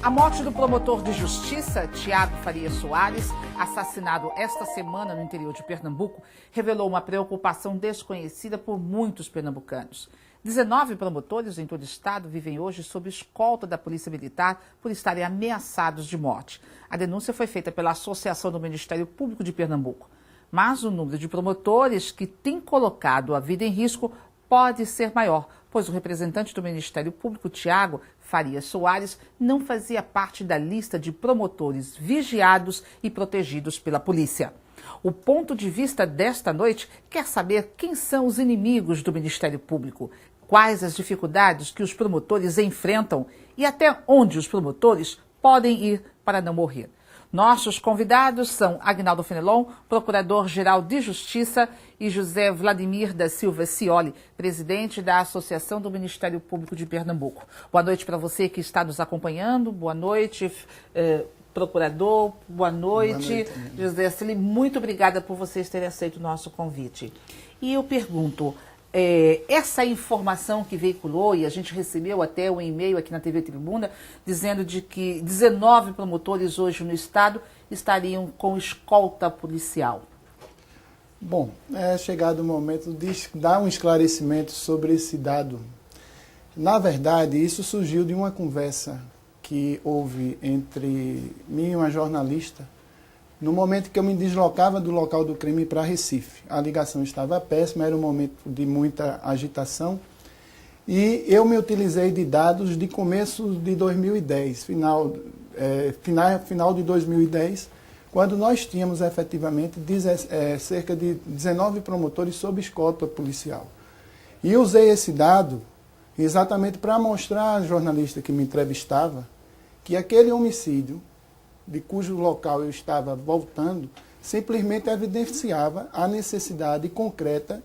A morte do promotor de justiça, Tiago Faria Soares, assassinado esta semana no interior de Pernambuco, revelou uma preocupação desconhecida por muitos pernambucanos. 19 promotores em todo o estado vivem hoje sob escolta da Polícia Militar por estarem ameaçados de morte. A denúncia foi feita pela Associação do Ministério Público de Pernambuco. Mas o número de promotores que tem colocado a vida em risco pode ser maior, pois o representante do Ministério Público, Tiago Faria Soares, não fazia parte da lista de promotores vigiados e protegidos pela polícia. O ponto de vista desta noite quer saber quem são os inimigos do Ministério Público, quais as dificuldades que os promotores enfrentam e até onde os promotores podem ir para não morrer. Nossos convidados são Agnaldo Fenelon, Procurador-Geral de Justiça, e José Vladimir da Silva Cioli, presidente da Associação do Ministério Público de Pernambuco. Boa noite para você que está nos acompanhando. Boa noite, procurador. Boa noite, José Cioli. Muito obrigada por vocês terem aceito o nosso convite. E eu pergunto, essa informação que veiculou, e a gente recebeu até um e-mail aqui na TV Tribuna, dizendo de que 19 promotores hoje no estado estariam com escolta policial. Bom, é chegado o momento de dar um esclarecimento sobre esse dado. Na verdade, isso surgiu de uma conversa que houve entre mim e uma jornalista, no momento que eu me deslocava do local do crime para Recife. A ligação estava péssima, era um momento de muita agitação, e eu me utilizei de dados de começo de 2010, final de 2010, quando nós tínhamos efetivamente cerca de 19 promotores sob escolta policial. E usei esse dado exatamente para mostrar à jornalista que me entrevistava que aquele homicídio, de cujo local eu estava voltando, simplesmente evidenciava a necessidade concreta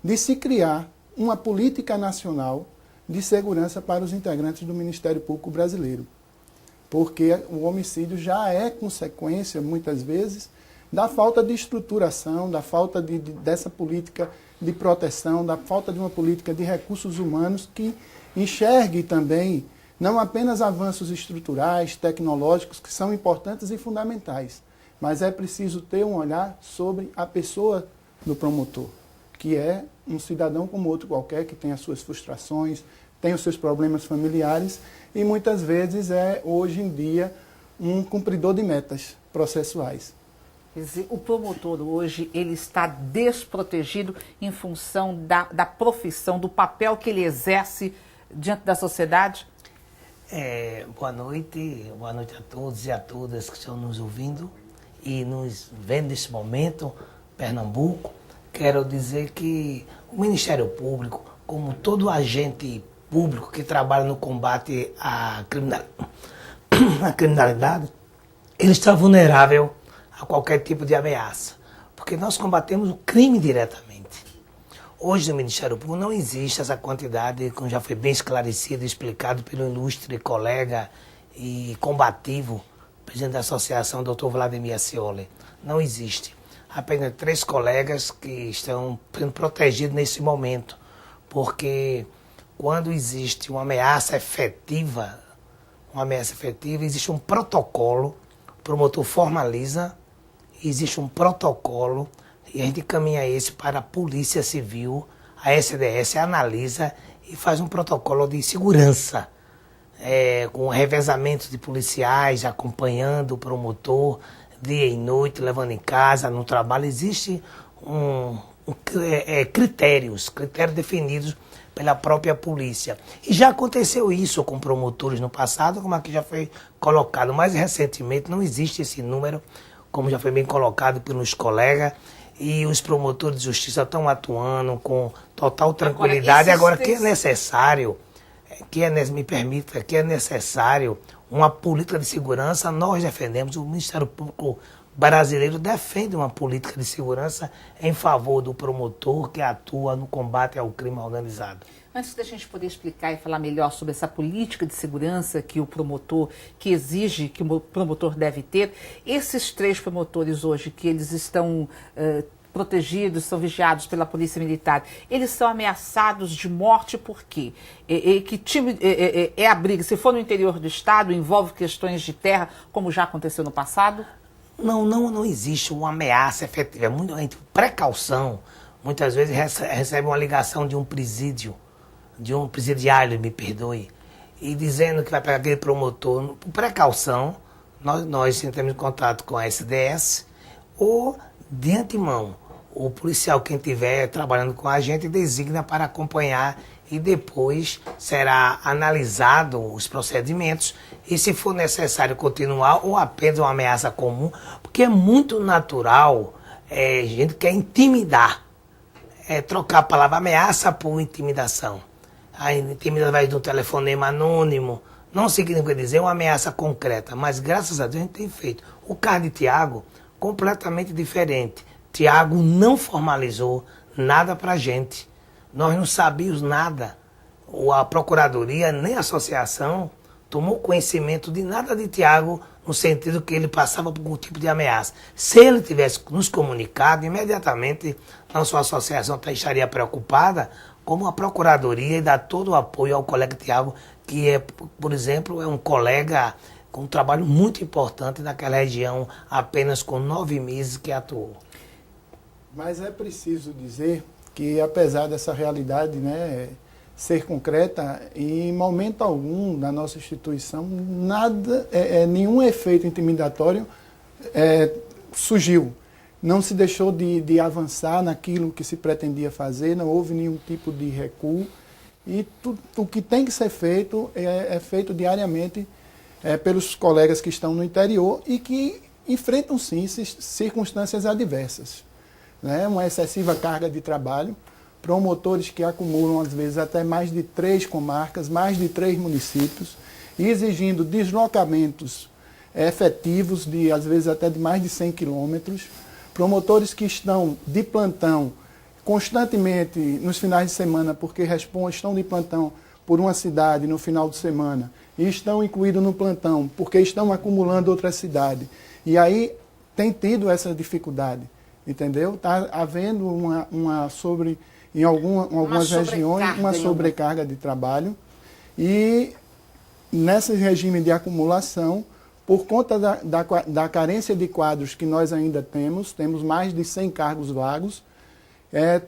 de se criar uma política nacional de segurança para os integrantes do Ministério Público Brasileiro. Porque o homicídio já é consequência, muitas vezes, da falta de estruturação, da falta dessa política de proteção, da falta de uma política de recursos humanos que enxergue também não apenas avanços estruturais, tecnológicos, que são importantes e fundamentais, mas é preciso ter um olhar sobre a pessoa do promotor, que é um cidadão como outro qualquer, que tem as suas frustrações, tem os seus problemas familiares e muitas vezes é, hoje em dia, um cumpridor de metas processuais. Quer dizer, o promotor hoje ele está desprotegido em função da profissão, do papel que ele exerce diante da sociedade? Boa noite a todos e a todas que estão nos ouvindo e nos vendo nesse momento, Pernambuco. Quero dizer que o Ministério Público, como todo agente público que trabalha no combate à criminalidade, ele está vulnerável a qualquer tipo de ameaça, porque nós combatemos o crime diretamente. Hoje no Ministério Público não existe essa quantidade, como já foi bem esclarecido e explicado pelo ilustre colega e combativo, presidente da associação, Dr. Vladimir Cioli. Não existe. Apenas 3 colegas que estão sendo protegidos nesse momento, porque quando existe uma ameaça efetiva, existe um protocolo, o promotor formaliza, existe um protocolo, e a gente encaminha esse para a Polícia Civil, a SDS analisa e faz um protocolo de segurança, com revezamento de policiais, acompanhando o promotor, dia e noite, levando em casa, no trabalho. Existem critérios definidos pela própria polícia. E já aconteceu isso com promotores no passado, como aqui já foi colocado. Mais recentemente não existe esse número, como já foi bem colocado pelos colegas, e os promotores de justiça estão atuando com total tranquilidade. Agora, que é necessário, que é necessário uma política de segurança, nós defendemos, o Ministério Público brasileiro defende uma política de segurança em favor do promotor que atua no combate ao crime organizado. Antes da gente poder explicar e falar melhor sobre essa política de segurança que o promotor, que exige que o promotor deve ter, esses 3 promotores hoje que eles estão protegidos, são vigiados pela Polícia Militar, eles são ameaçados de morte por quê? Que time é a briga? Se for no interior do estado, envolve questões de terra, como já aconteceu no passado? Não existe uma ameaça efetiva. É muito, precaução. Muitas vezes recebe uma ligação de um presídio, de um presidiário, me perdoe, e dizendo que vai pegar aquele promotor. Por precaução, nós entramos em contato com a SDS ou, de antemão, o policial, quem estiver trabalhando com a gente, designa para acompanhar e depois será analisado os procedimentos e, se for necessário, continuar ou apenas uma ameaça comum, porque é muito natural, a gente quer intimidar, trocar a palavra ameaça por intimidação. A intimidação vai de um telefonema anônimo, não significa dizer uma ameaça concreta, mas graças a Deus a gente tem feito. O caso de Tiago, completamente diferente. Tiago não formalizou nada para a gente. Nós não sabíamos nada. A Procuradoria, nem a associação, tomou conhecimento de nada de Tiago, no sentido que ele passava por algum tipo de ameaça. Se ele tivesse nos comunicado, imediatamente não só a associação estaria preocupada, como a Procuradoria, e dar todo o apoio ao colega Tiago, que é, por exemplo, é um colega com um trabalho muito importante naquela região, apenas com 9 meses que atuou. Mas é preciso dizer que, apesar dessa realidade, né, ser concreta, em momento algum da nossa instituição, nenhum efeito intimidatório surgiu. Não se deixou de avançar naquilo que se pretendia fazer, não houve nenhum tipo de recuo. E o que tem que ser feito é feito diariamente pelos colegas que estão no interior e que enfrentam, sim, circunstâncias adversas. Né? Uma excessiva carga de trabalho, promotores que acumulam, às vezes, até mais de 3 comarcas, mais de 3 municípios, exigindo deslocamentos efetivos, às vezes até de mais de 100 quilômetros, promotores que estão de plantão constantemente nos finais de semana, porque estão de plantão por uma cidade no final de semana, e estão incluídos no plantão porque estão acumulando outra cidade. E aí tem tido essa dificuldade, entendeu? Está havendo em algumas regiões uma sobrecarga de trabalho, e nesse regime de acumulação, por conta da carência de quadros que nós ainda temos mais de 100 cargos vagos,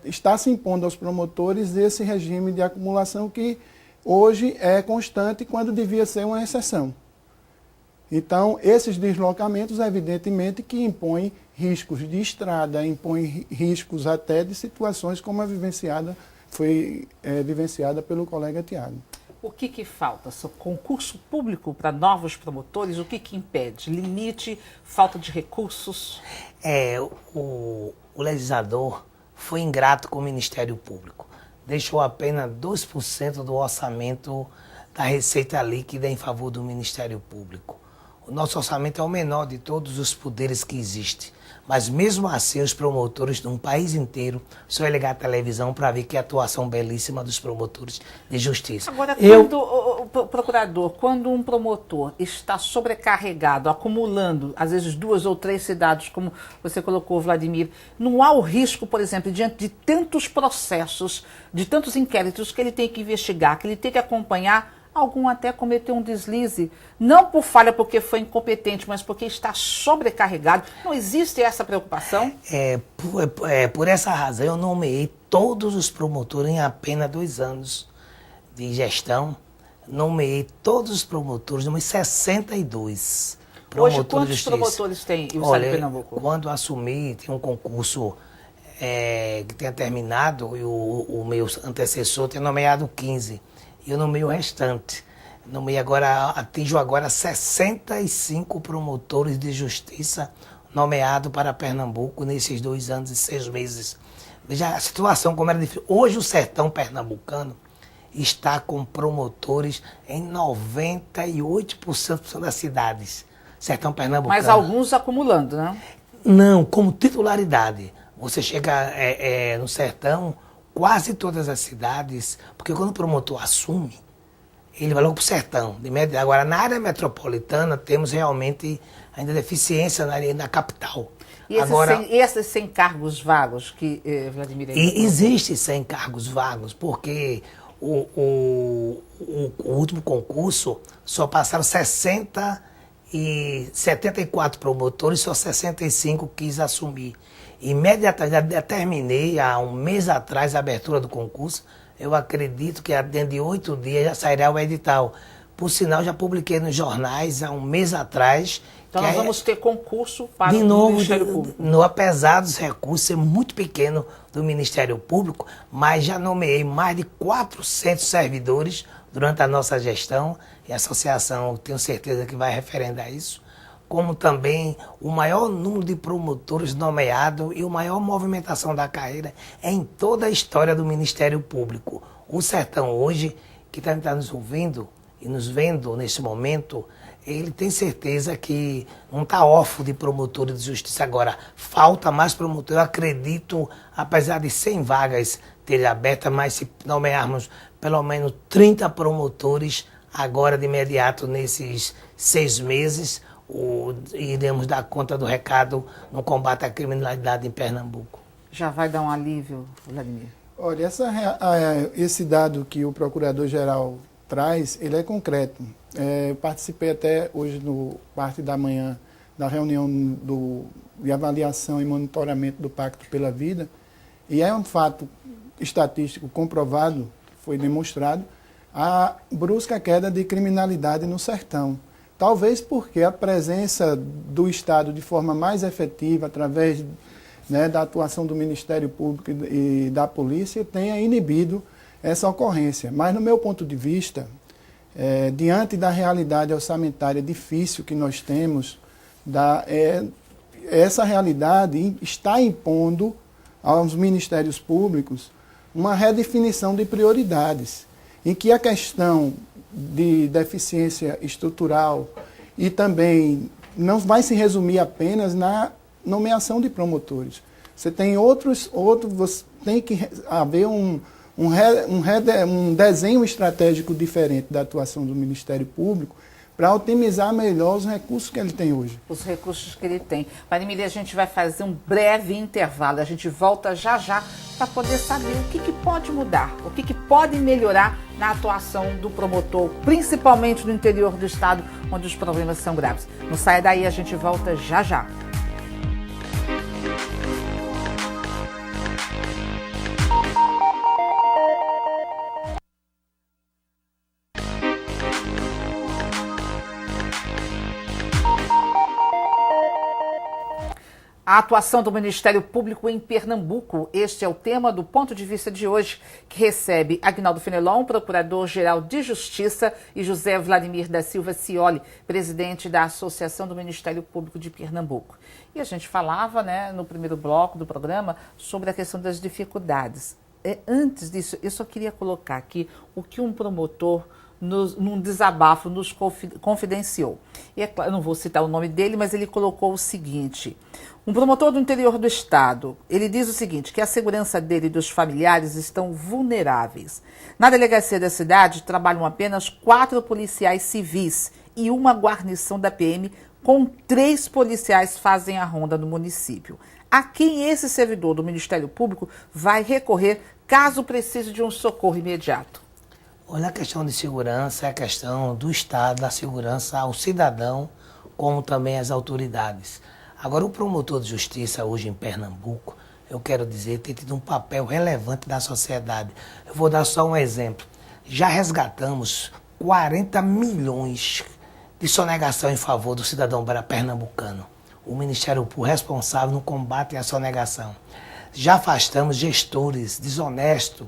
está se impondo aos promotores esse regime de acumulação que hoje é constante quando devia ser uma exceção. Então, esses deslocamentos, evidentemente, que impõem riscos de estrada, impõem riscos até de situações como foi vivenciada pelo colega Tiago. O que falta? Concurso público para novos promotores? O que impede? Limite, falta de recursos? O legislador foi ingrato com o Ministério Público. Deixou apenas 2% do orçamento da receita líquida em favor do Ministério Público. O nosso orçamento é o menor de todos os poderes que existem. Mas mesmo assim, os promotores de um país inteiro só é ligar a televisão para ver que atuação belíssima dos promotores de justiça. Agora, procurador, quando um promotor está sobrecarregado, acumulando, às vezes 2 ou 3 cidades, como você colocou, Vladimir, não há o risco, por exemplo, diante de tantos processos, de tantos inquéritos que ele tem que investigar, que ele tem que acompanhar, algum até cometeu um deslize, não por falha porque foi incompetente, mas porque está sobrecarregado. Não existe essa preocupação? Por essa razão eu nomeei todos os promotores em apenas 2 anos de gestão. Nomeei todos os promotores, nomeei 62 promotores. Hoje, quantos promotores tem o Estado de Pernambuco? Quando assumi, tinha um concurso que tinha terminado e o meu antecessor tinha nomeado 15. Eu nomeio o restante. Atinjo agora 65 promotores de justiça nomeados para Pernambuco nesses 2 anos e 6 meses. Veja a situação como era difícil. Hoje o sertão pernambucano está com promotores em 98% das cidades. Sertão pernambucano. Mas alguns acumulando, né? Não, como titularidade. Você chega no sertão, quase todas as cidades, porque quando o promotor assume, ele vai logo para o sertão. Agora, na área metropolitana, temos realmente ainda deficiência na capital. E esses 100 cargos vagos que Vladimir... Existem 100 cargos vagos, porque o último concurso só passaram 74 promotores, só 65 quis assumir. Imediatamente, já determinei há um mês atrás a abertura do concurso. Eu acredito que dentro de 8 dias já sairá o edital. Por sinal, já publiquei nos jornais há um mês atrás. Então nós vamos ter concurso para o Ministério Público. Apesar dos recursos ser muito pequeno do Ministério Público, mas já nomeei mais de 400 servidores durante a nossa gestão, e a associação, tenho certeza que vai referendar isso, como também o maior número de promotores nomeados e a maior movimentação da carreira em toda a história do Ministério Público. O Sertão hoje, que está nos ouvindo e nos vendo nesse momento, ele tem certeza que não está órfão de promotores de justiça. Agora, falta mais promotor. Eu acredito, apesar de 100 vagas terem abertas, mas se nomearmos pelo menos 30 promotores agora de imediato nesses 6 meses, iremos dar conta do recado no combate à criminalidade em Pernambuco. Já vai dar um alívio, Vladimir? Olha, esse dado que o Procurador-Geral traz, ele é concreto. Eu participei até hoje, no parte da manhã, da reunião de avaliação e monitoramento do Pacto pela Vida, e é um fato estatístico comprovado, foi demonstrado, a brusca queda de criminalidade no sertão. Talvez porque a presença do Estado de forma mais efetiva, através da atuação do Ministério Público e da Polícia, tenha inibido essa ocorrência. Mas, no meu ponto de vista, diante da realidade orçamentária difícil que nós temos, essa realidade está impondo aos Ministérios Públicos uma redefinição de prioridades, em que a questão de deficiência estrutural e também não vai se resumir apenas na nomeação de promotores. Você tem você tem que haver um desenho estratégico diferente da atuação do Ministério Público para otimizar melhor os recursos que ele tem hoje. Os recursos que ele tem. Vladimir, a gente vai fazer um breve intervalo. A gente volta já já para poder saber o que pode mudar, o que pode melhorar na atuação do promotor, principalmente no interior do estado, onde os problemas são graves. Não saia daí, a gente volta já já. A atuação do Ministério Público em Pernambuco. Este é o tema do Ponto de Vista de hoje, que recebe Aguinaldo Fenelon, Procurador-Geral de Justiça, e José Vladimir da Silva Cioli, presidente da Associação do Ministério Público de Pernambuco. E a gente falava, no primeiro bloco do programa, sobre a questão das dificuldades. Antes disso, eu só queria colocar aqui o que um promotor, num desabafo, nos confidenciou. E eu não vou citar o nome dele, mas ele colocou o seguinte: um promotor do interior do estado, ele diz o seguinte, que a segurança dele e dos familiares estão vulneráveis. Na delegacia da cidade trabalham apenas 4 policiais civis e uma guarnição da PM, com 3 policiais fazem a ronda no município. A quem esse servidor do Ministério Público vai recorrer caso precise de um socorro imediato? Olha, a questão de segurança é a questão do Estado, da segurança ao cidadão, como também às autoridades. Agora, o promotor de justiça hoje em Pernambuco, eu quero dizer, tem tido um papel relevante na sociedade. Eu vou dar só um exemplo. Já resgatamos 40 milhões de sonegação em favor do cidadão pernambucano. O Ministério Público responsável no combate à sonegação. Já afastamos gestores desonestos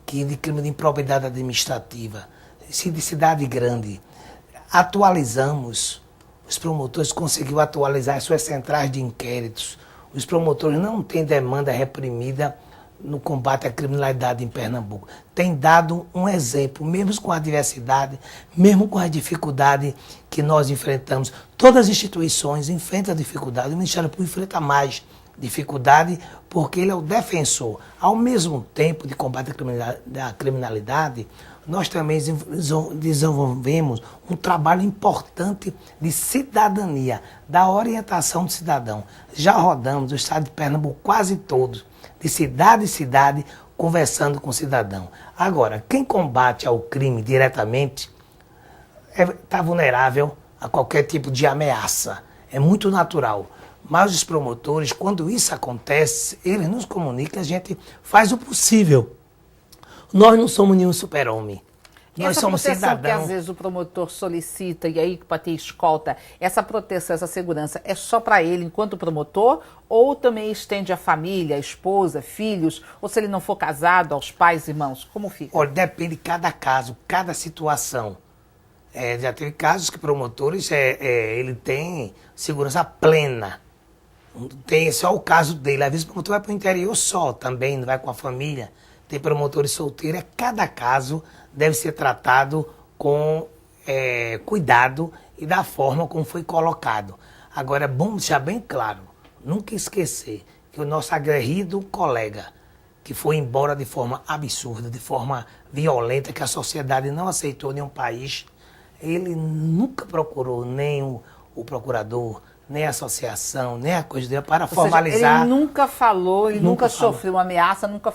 de crime de improbidade administrativa, de cidade grande. Atualizamos, os promotores conseguiram atualizar as suas centrais de inquéritos. Os promotores não têm demanda reprimida no combate à criminalidade em Pernambuco. Tem dado um exemplo, mesmo com a diversidade, mesmo com a dificuldade que nós enfrentamos. Todas as instituições enfrentam a dificuldade, o Ministério Público enfrenta mais dificuldade, porque ele é o defensor. Ao mesmo tempo de combate à criminalidade, nós também desenvolvemos um trabalho importante de cidadania, da orientação do cidadão. Já rodamos o estado de Pernambuco quase todo, de cidade em cidade, conversando com o cidadão. Agora, quem combate ao crime diretamente está vulnerável a qualquer tipo de ameaça. É muito natural. Mas os promotores, quando isso acontece, eles nos comunicam, a gente faz o possível. Nós não somos nenhum super-homem. Nós somos cidadãos. Que às vezes o promotor solicita e aí para ter escolta, essa proteção, essa segurança é só para ele enquanto promotor ou também estende à família, à esposa, filhos, ou se ele não for casado, aos pais, irmãos? Como fica? Olha, depende de cada caso, cada situação. Já teve casos que promotores, ele tem segurança plena. Tem só o caso dele. Às vezes o promotor vai para o interior só também, não vai com a família. Tem promotores solteiros. Cada caso deve ser tratado com cuidado e da forma como foi colocado. Agora é bom deixar bem claro, nunca esquecer que o nosso aguerrido colega, que foi embora de forma absurda, de forma violenta, que a sociedade não aceitou em nenhum país, ele nunca procurou nem o procurador, nem a associação, nem a coisa dele para formalizar. Ele nunca falou, ele nunca sofreu uma ameaça, nunca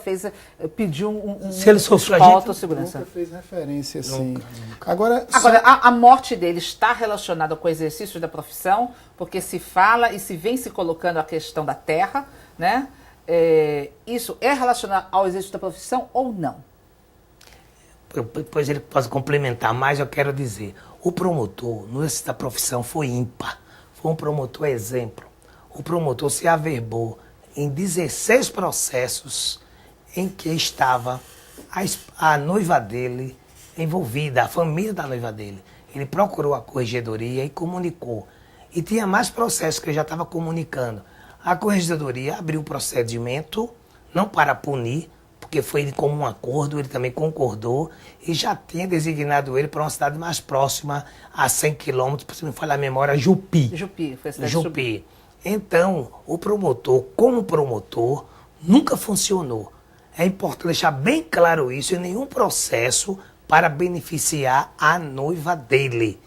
pediu Se ele sofreu, escolta ou segurança. Nunca fez referência, assim. Nunca. Agora, a morte dele está relacionada com o exercício da profissão, porque se fala e se vem se colocando a questão da terra, né? Isso é relacionado ao exercício da profissão ou não? Depois ele pode complementar, mas eu quero dizer, o promotor, no exercício da profissão, foi ímpar. Foi um promotor exemplo. O promotor se averbou em 16 processos em que estava a noiva dele envolvida, a família da noiva dele. Ele procurou a corregedoria e comunicou. E tinha mais processos que ele já estava comunicando. A corregedoria abriu o procedimento, não para punir, porque foi de comum acordo, ele também concordou e já tinha designado ele para uma cidade mais próxima, a 100 quilômetros, se não me falhar a memória, Jupi. Jupi, foi a cidade Jupi. de Jupi. Então, o promotor, como promotor, nunca funcionou. É importante deixar bem claro isso em nenhum processo para beneficiar a noiva dele.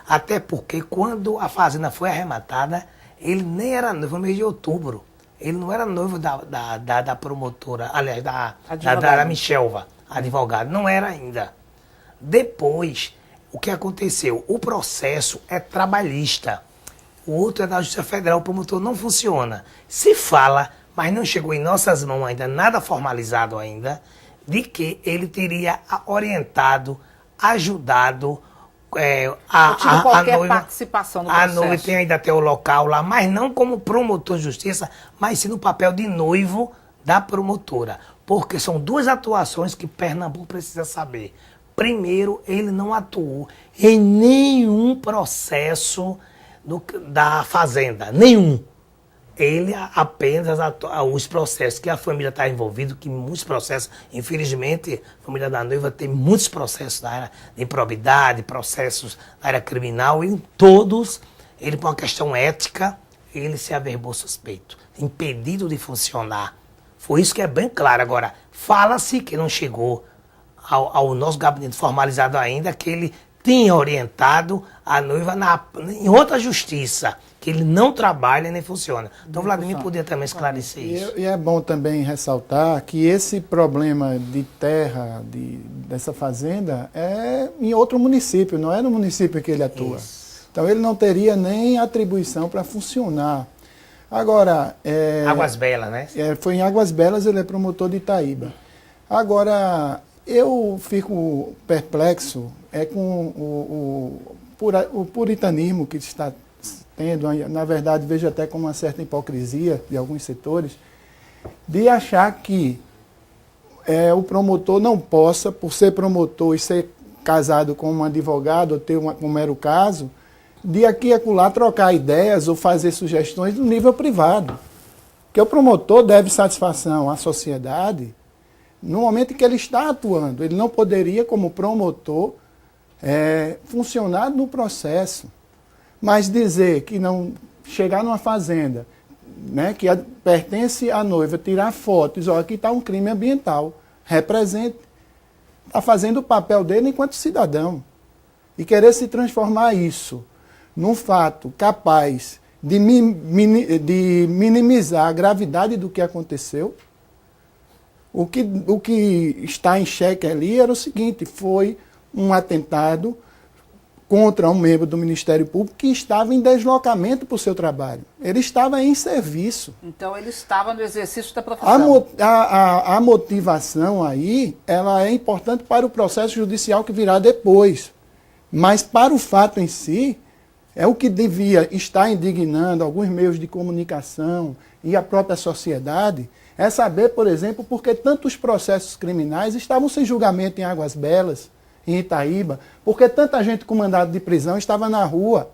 Até porque quando a fazenda foi arrematada, ele nem era noivo no mês de outubro. Ele não era noivo da promotora, aliás, da Michelva, advogada. Não era ainda. Depois, o que aconteceu? O processo é trabalhista. O outro é da Justiça Federal. O promotor não funciona. Se fala, mas não chegou em nossas mãos ainda, nada formalizado ainda, de que ele teria orientado, ajudado qualquer a noiva, participação no processo. A noiva tem ainda até o local lá, mas não como promotor de justiça, mas sim no papel de noivo da promotora. Porque são duas atuações que Pernambuco precisa saber. Primeiro, ele não atuou em nenhum processo da fazenda, nenhum. Ele apenas os processos que a família está envolvida, que muitos processos, infelizmente, a família da noiva tem muitos processos na área de improbidade, processos na área criminal, e em todos, ele por uma questão ética, ele se averbou suspeito, impedido de funcionar. Foi isso que é bem claro. Agora, fala-se que não chegou ao nosso gabinete formalizado ainda, que ele tinha orientado a noiva em outra justiça, que ele não trabalha nem funciona. Então, Vladimir podia também esclarecer isso. E é bom também ressaltar que esse problema de terra dessa fazenda é em outro município, não é no município que ele atua. Isso. Então, ele não teria nem atribuição para funcionar. Agora... Águas Belas, né? Foi em Águas Belas, ele é promotor de Itaíba. Agora, eu fico perplexo com o puritanismo que está tendo, na verdade, vejo até com uma certa hipocrisia de alguns setores, de achar que o promotor não possa, por ser promotor e ser casado com um advogado, ou ter como era o caso, de aqui e acolá trocar ideias ou fazer sugestões no nível privado. Porque o promotor deve satisfação à sociedade no momento em que ele está atuando. Ele não poderia, como promotor, funcionar no processo. Mas dizer que não chegar numa fazenda, né, que pertence à noiva tirar fotos, ó, aqui está um crime ambiental, represente, está fazendo o papel dele enquanto cidadão. E querer se transformar isso num fato capaz de minimizar a gravidade do que aconteceu. O que está em xeque ali era o seguinte, foi um atentado contra um membro do Ministério Público que estava em deslocamento para o seu trabalho. Ele estava em serviço. Então ele estava no exercício da profissão. A motivação aí, ela é importante para o processo judicial que virá depois. Mas para o fato em si, é o que devia estar indignando alguns meios de comunicação e a própria sociedade, é saber, por exemplo, por que tantos processos criminais estavam sem julgamento em Águas Belas, em Itaíba, porque tanta gente com mandado de prisão estava na rua,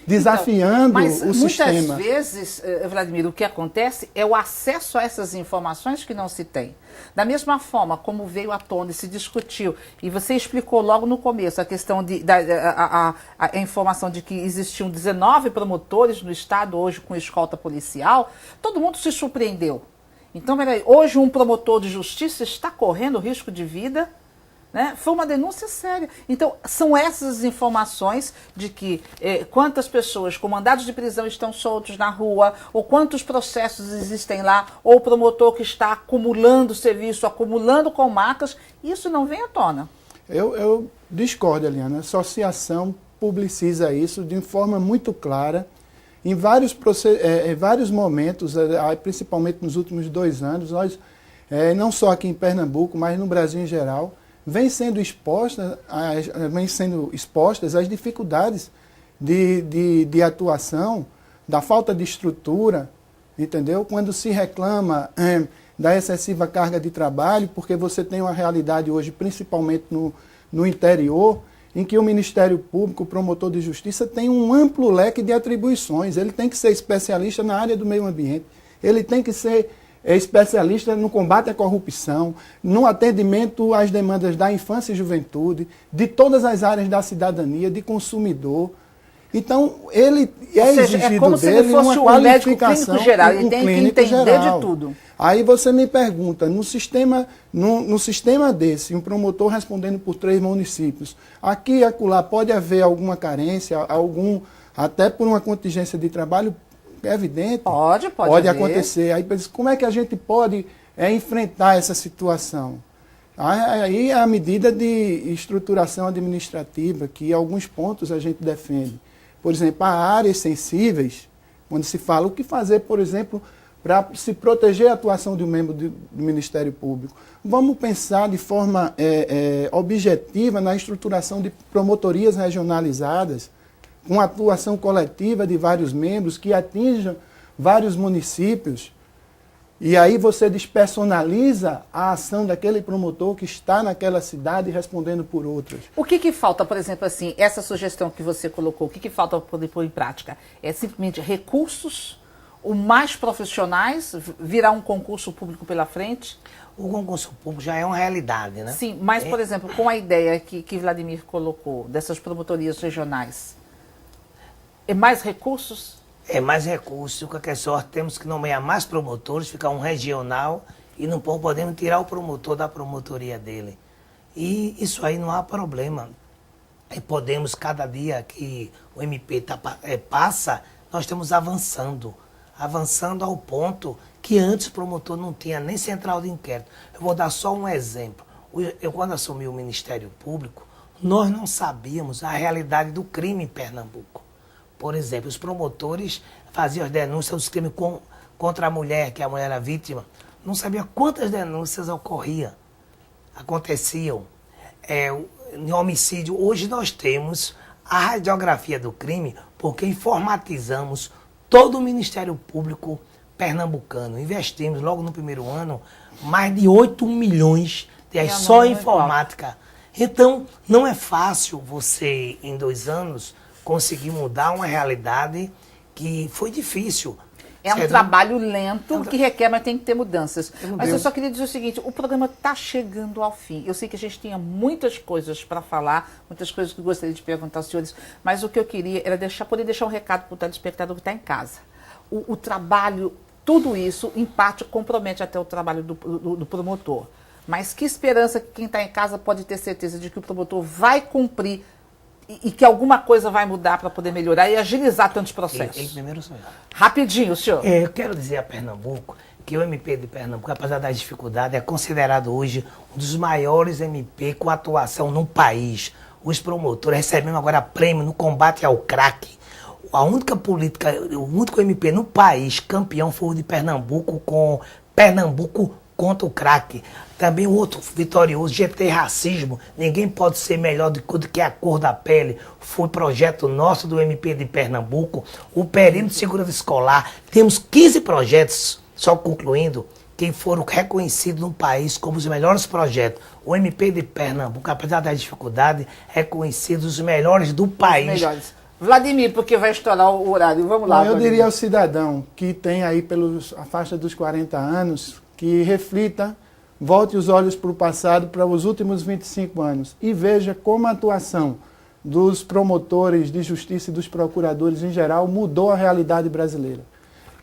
desafiando o sistema. Muitas vezes, Vladimir, o que acontece é o acesso a essas informações que não se tem. Da mesma forma como veio à tona e se discutiu, e você explicou logo no começo a questão a informação de que existiam 19 promotores no estado hoje com escolta policial, todo mundo se surpreendeu. Então, peraí, hoje um promotor de justiça está correndo risco de vida, né? Foi uma denúncia séria. Então, são essas informações de que quantas pessoas com mandados de prisão estão soltos na rua, ou quantos processos existem lá, ou o promotor que está acumulando serviço, acumulando comarcas, isso não vem à tona. Eu discordo, Eliana. A associação publiciza isso de forma muito clara. Em vários momentos, principalmente nos últimos 2 anos, nós, não só aqui em Pernambuco, mas no Brasil em geral, vem sendo expostas as dificuldades de atuação, da falta de estrutura, entendeu? Quando se reclama da excessiva carga de trabalho, porque você tem uma realidade hoje, principalmente no interior, em que o Ministério Público, o promotor de justiça, tem um amplo leque de atribuições. Ele tem que ser especialista na área do meio ambiente, ele tem que ser especialista no combate à corrupção, no atendimento às demandas da infância e juventude, de todas as áreas da cidadania, de consumidor. Então, ele exigido como se ele fosse um médico clínico geral, ele tem que entender de tudo. Aí você me pergunta, no sistema desse, um promotor respondendo por 3 municípios, aqui e acolá pode haver alguma carência, até por uma contingência de trabalho, é evidente. Pode acontecer. Aí, como é que a gente pode enfrentar essa situação? Aí a medida de estruturação administrativa, que em alguns pontos a gente defende. Por exemplo, há áreas sensíveis, onde se fala o que fazer, por exemplo, para se proteger a atuação de um membro do Ministério Público. Vamos pensar de forma objetiva na estruturação de promotorias regionalizadas, com atuação coletiva de vários membros que atinjam vários municípios. E aí você despersonaliza a ação daquele promotor que está naquela cidade respondendo por outras. O que falta, por exemplo, assim, essa sugestão que você colocou, o que falta para poder pôr em prática? É simplesmente recursos, o mais profissionais, virar um concurso público pela frente? O concurso público já é uma realidade, né? Sim, mas, por exemplo, com a ideia que Vladimir colocou, dessas promotorias regionais, é mais recursos? É mais recursos, qualquer sorte, temos que nomear mais promotores, ficar um regional e não podemos tirar o promotor da promotoria dele. E isso aí não há problema. E podemos, cada dia que o MP passa, nós estamos avançando ao ponto que antes o promotor não tinha nem central de inquérito. Eu vou dar só um exemplo. Eu, quando assumi o Ministério Público, nós não sabíamos a realidade do crime em Pernambuco. Por exemplo, os promotores faziam as denúncias dos crimes contra a mulher, que a mulher era vítima. Não sabia quantas denúncias aconteciam. Em homicídio, hoje nós temos a radiografia do crime, porque informatizamos todo o Ministério Público pernambucano. Investimos logo no primeiro ano mais de 8 milhões só em informática. Então, não é fácil você, em 2 anos, conseguir mudar uma realidade que foi difícil. É um trabalho lento que requer, mas tem que ter mudanças. Mas eu só queria dizer o seguinte, o programa está chegando ao fim. Eu sei que a gente tinha muitas coisas para falar, muitas coisas que eu gostaria de perguntar aos senhores, mas o que eu queria era poder deixar um recado para o telespectador que está em casa. O trabalho tudo isso, em parte, compromete até o trabalho do promotor. Mas que esperança que quem está em casa pode ter certeza de que o promotor vai cumprir e que alguma coisa vai mudar para poder melhorar e agilizar tantos processos. Ele primeiro sou eu. Rapidinho, senhor. Eu quero dizer a Pernambuco que o MP de Pernambuco, apesar das dificuldades, é considerado hoje um dos maiores MP com atuação no país. Os promotores recebemos agora prêmio no combate ao crack. A única política, o único MP no país campeão foi o de Pernambuco, com Pernambuco contra o crack. Também o outro vitorioso, GT Racismo, ninguém pode ser melhor do que a cor da pele. Foi projeto nosso do MP de Pernambuco. O perímetro de segurança escolar, temos 15 projetos, só concluindo, que foram reconhecidos no país como os melhores projetos. O MP de Pernambuco, apesar da dificuldade, é conhecido os melhores do país. Os melhores. Vladimir, porque vai estourar o horário. Vamos lá. Eu diria ao cidadão que tem aí a faixa dos 40 anos, que reflita, volte os olhos para o passado, para os últimos 25 anos, e veja como a atuação dos promotores de justiça e dos procuradores em geral mudou a realidade brasileira.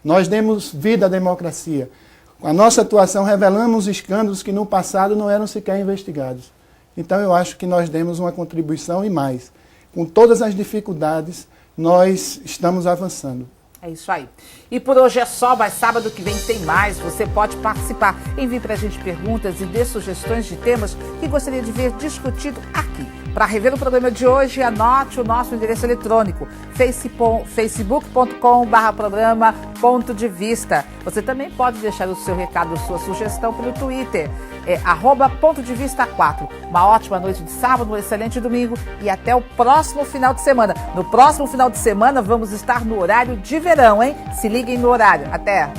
Nós demos vida à democracia. Com a nossa atuação, revelamos escândalos que no passado não eram sequer investigados. Então, eu acho que nós demos uma contribuição e mais. Com todas as dificuldades, nós estamos avançando. É isso aí. E por hoje é só, mas sábado que vem tem mais. Você pode participar. Envie pra gente perguntas e dê sugestões de temas que gostaria de ver discutido aqui. Para rever o programa de hoje, anote o nosso endereço eletrônico, facebook.com/programa Ponto de Vista. Você também pode deixar o seu recado, sua sugestão pelo Twitter, @PontoDeVista4. Uma ótima noite de sábado, um excelente domingo e até o próximo final de semana. No próximo final de semana vamos estar no horário de verão, hein? Se liguem no horário. Até!